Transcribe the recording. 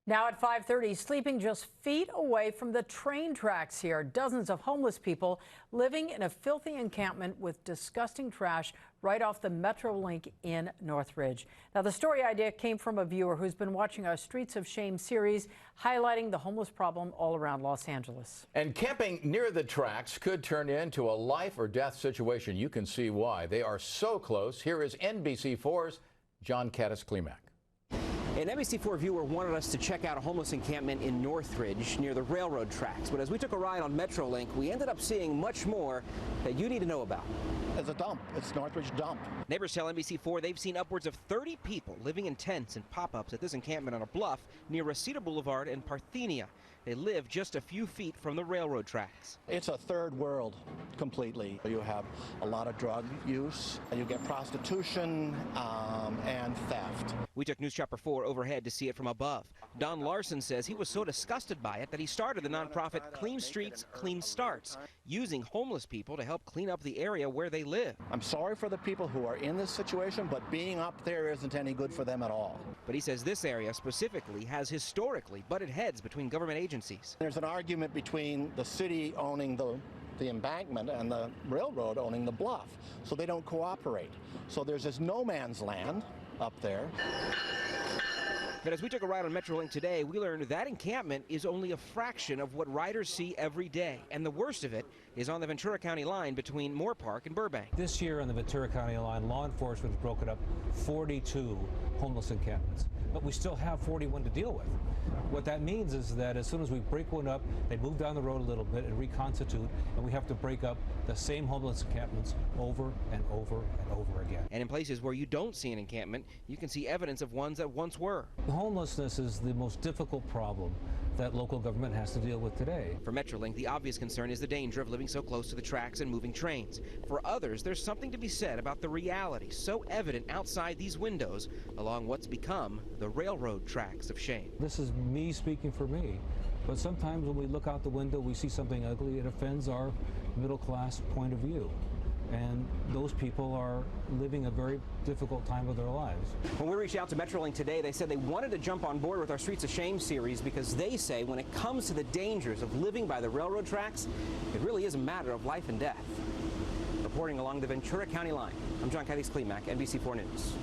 Now at 5:30, sleeping just feet away from the train tracks here. Dozens of homeless people living in a filthy encampment with disgusting trash right off the Metrolink in Northridge. Now, the story idea came from a viewer who's been watching our Streets of Shame series, highlighting the homeless problem all around Los Angeles. And camping near the tracks could turn into a life or death situation. You can see why. They are so close. Here is NBC4's Cádiz Klemack. An NBC4 viewer wanted us to check out a homeless encampment in Northridge near the railroad tracks. But as we took a ride on Metrolink, we ended up seeing much more that you need to know about. It's a dump. It's Northridge dump. Neighbors tell NBC4 they've seen upwards of 30 people living in tents and pop-ups at this encampment on a bluff near Reseda Boulevard and Parthenia. They live just a few feet from the railroad tracks. It's a third world completely. You have a lot of drug use, you get prostitution and theft. We took News Chopper 4 overhead to see it from above. Don Larson says he was so disgusted by it that he started the nonprofit Clean Streets, Clean Starts, using homeless people to help clean up the area where they live. I'm sorry for the people who are in this situation, but being up there isn't any good for them at all. But he says this area specifically has historically butted heads between government agencies. There's an argument between the city owning the embankment and the railroad owning the bluff, so they don't cooperate. So there's this no man's land up there. But as we took a ride on Metrolink today, we learned that encampment is only a fraction of what riders see every day. And the worst of it is on the Ventura County line between Moore Park and Burbank. This year on the Ventura County line, law enforcement has broken up 42 homeless encampments. But we still have 41 to deal with. What that means is that as soon as we break one up, they move down the road a little bit and reconstitute, and we have to break up the same homeless encampments over and over and over again. And in places where you don't see an encampment, you can see evidence of ones that once were. Homelessness is the most difficult problem that local government has to deal with today. For Metrolink, the obvious concern is the danger of living so close to the tracks and moving trains. For others, there's something to be said about the reality so evident outside these windows along what's become the railroad tracks of shame. This is me speaking for me, but sometimes when we look out the window, we see something ugly. It offends our middle-class point of view. And those people are living a very difficult time of their lives. When we reached out to Metrolink today, they said they wanted to jump on board with our Streets of Shame series because they say when it comes to the dangers of living by the railroad tracks, it really is a matter of life and death. Reporting along the Ventura County line, I'm Cádiz Klemack, NBC4 News.